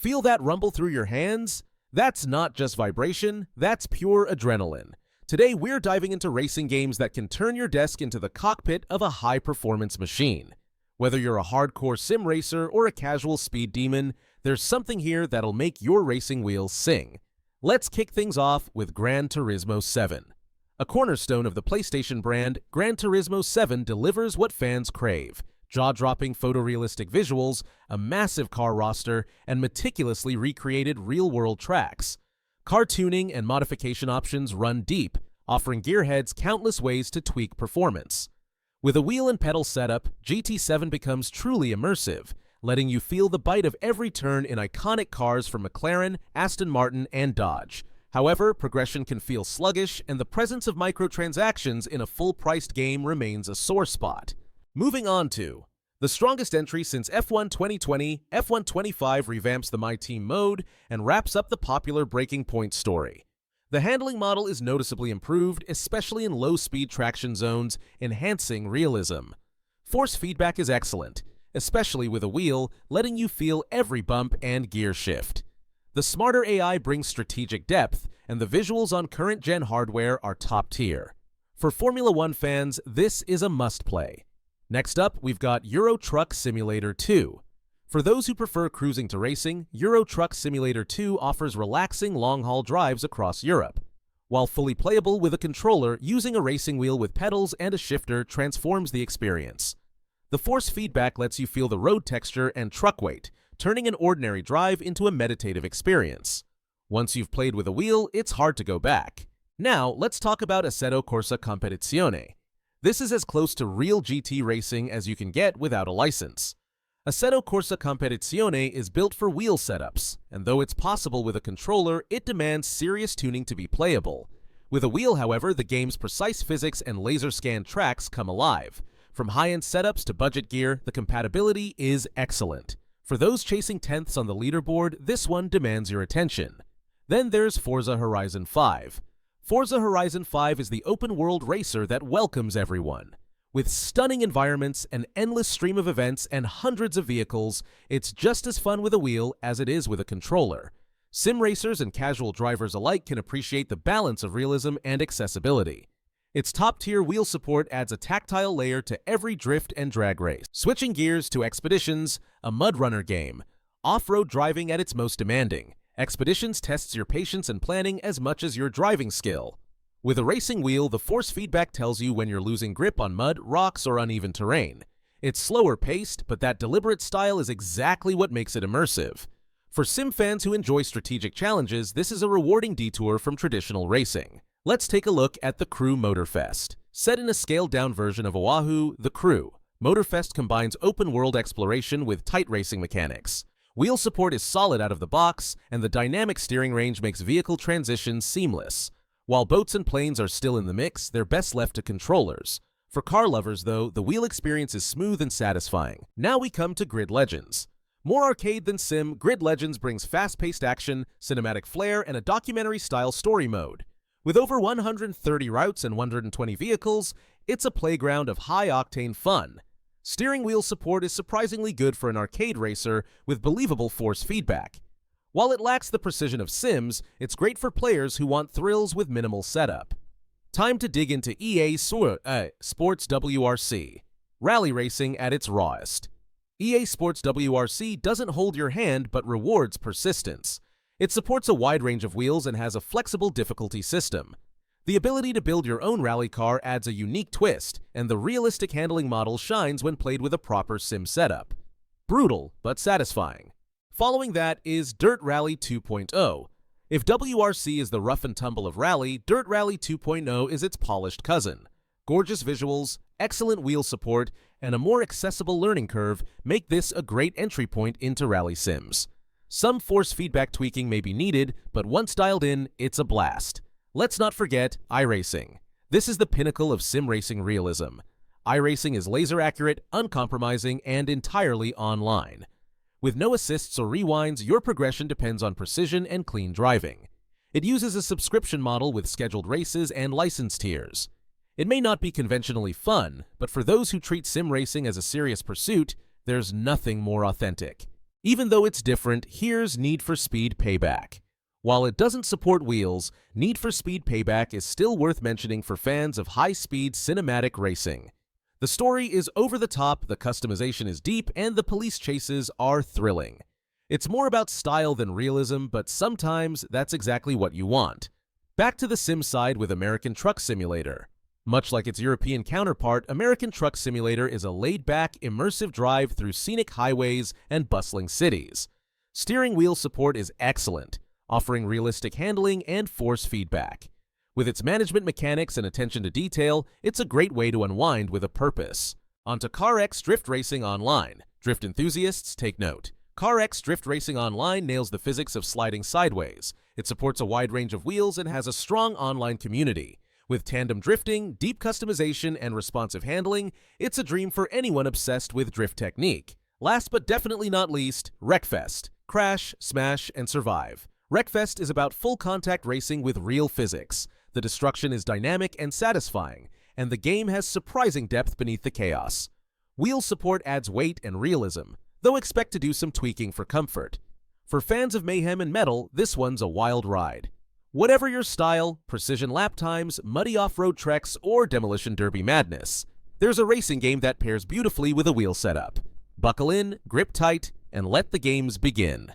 Feel that rumble through your hands? That's not just vibration, that's pure adrenaline. Today, we're diving into racing games that can turn your desk into the cockpit of a high-performance machine. Whether you're a hardcore sim racer or a casual speed demon, there's something here that'll make your racing wheels sing. Let's kick things off with Gran Turismo 7. A cornerstone of the PlayStation brand, Gran Turismo 7 delivers what fans crave: jaw-dropping photorealistic visuals, a massive car roster, and meticulously recreated real-world tracks. Car tuning and modification options run deep, offering gearheads countless ways to tweak performance. With a wheel and pedal setup, GT7 becomes truly immersive, letting you feel the bite of every turn in iconic cars from McLaren, Aston Martin, and Dodge. However, progression can feel sluggish, and the presence of microtransactions in a full-priced game remains a sore spot. Moving on to the strongest entry since F1 2020, F1 25 revamps the My Team mode and wraps up the popular Breaking Point story. The handling model is noticeably improved, especially in low-speed traction zones, enhancing realism. Force feedback is excellent, especially with a wheel, letting you feel every bump and gear shift. The smarter AI brings strategic depth, and the visuals on current-gen hardware are top-tier. For Formula One fans, this is a must-play. Next up, we've got Euro Truck Simulator 2. For those who prefer cruising to racing, Euro Truck Simulator 2 offers relaxing long-haul drives across Europe. While fully playable with a controller, using a racing wheel with pedals and a shifter transforms the experience. The force feedback lets you feel the road texture and truck weight, turning an ordinary drive into a meditative experience. Once you've played with a wheel, it's hard to go back. Now, let's talk about Assetto Corsa Competizione. This is as close to real GT racing as you can get without a license. Assetto Corsa Competizione is built for wheel setups, and though it's possible with a controller, it demands serious tuning to be playable. With a wheel, however, the game's precise physics and laser-scanned tracks come alive. From high-end setups to budget gear, the compatibility is excellent. For those chasing tenths on the leaderboard, this one demands your attention. Then there's Forza Horizon 5. Forza Horizon 5 is the open-world racer that welcomes everyone. With stunning environments, an endless stream of events, and hundreds of vehicles, it's just as fun with a wheel as it is with a controller. Sim racers and casual drivers alike can appreciate the balance of realism and accessibility. Its top-tier wheel support adds a tactile layer to every drift and drag race. Switching gears to Expeditions, a MudRunner game. Off-road driving at its most demanding. Expeditions tests your patience and planning as much as your driving skill. With a racing wheel, the force feedback tells you when you're losing grip on mud, rocks, or uneven terrain. It's slower paced, but that deliberate style is exactly what makes it immersive. For sim fans who enjoy strategic challenges, this is a rewarding detour from traditional racing. Let's take a look at the Crew Motorfest. Set in a scaled-down version of Oahu, the Crew Motorfest combines open-world exploration with tight racing mechanics. Wheel support is solid out of the box, and the dynamic steering range makes vehicle transitions seamless. While boats and planes are still in the mix, they're best left to controllers. For car lovers, though, the wheel experience is smooth and satisfying. Now we come to Grid Legends. More arcade than sim, Grid Legends brings fast-paced action, cinematic flair, and a documentary-style story mode. With over 130 routes and 120 vehicles, it's a playground of high-octane fun. Steering wheel support is surprisingly good for an arcade racer with believable force feedback. While it lacks the precision of Sims, it's great for players who want thrills with minimal setup. Time to dig into EA Sports WRC. Rally racing at its rawest. EA Sports WRC doesn't hold your hand but rewards persistence. It supports a wide range of wheels and has a flexible difficulty system. The ability to build your own rally car adds a unique twist, and the realistic handling model shines when played with a proper sim setup. Brutal, but satisfying. Following that is Dirt Rally 2.0. If WRC is the rough and tumble of Rally, Dirt Rally 2.0 is its polished cousin. Gorgeous visuals, excellent wheel support, and a more accessible learning curve make this a great entry point into rally sims. Some force feedback tweaking may be needed, but once dialed in, it's a blast. Let's not forget iRacing. This is the pinnacle of sim racing realism. iRacing is laser-accurate, uncompromising, and entirely online. With no assists or rewinds, your progression depends on precision and clean driving. It uses a subscription model with scheduled races and license tiers. It may not be conventionally fun, but for those who treat sim racing as a serious pursuit, there's nothing more authentic. Even though it's different, here's Need for Speed Payback. While it doesn't support wheels, Need for Speed Payback is still worth mentioning for fans of high-speed cinematic racing. The story is over the top, the customization is deep, and the police chases are thrilling. It's more about style than realism, but sometimes that's exactly what you want. Back to the sim side with American Truck Simulator. Much like its European counterpart, American Truck Simulator is a laid-back, immersive drive through scenic highways and bustling cities. Steering wheel support is excellent, offering realistic handling and force feedback. With its management mechanics and attention to detail, it's a great way to unwind with a purpose. Onto CarX Drift Racing Online. Drift enthusiasts, take note. CarX Drift Racing Online nails the physics of sliding sideways. It supports a wide range of wheels and has a strong online community. With tandem drifting, deep customization, and responsive handling, it's a dream for anyone obsessed with drift technique. Last but definitely not least, Wreckfest. Crash, smash, and survive. Wreckfest is about full-contact racing with real physics. The destruction is dynamic and satisfying, and the game has surprising depth beneath the chaos. Wheel support adds weight and realism, though expect to do some tweaking for comfort. For fans of mayhem and metal, this one's a wild ride. Whatever your style, precision lap times, muddy off-road treks, or demolition derby madness, there's a racing game that pairs beautifully with a wheel setup. Buckle in, grip tight, and let the games begin.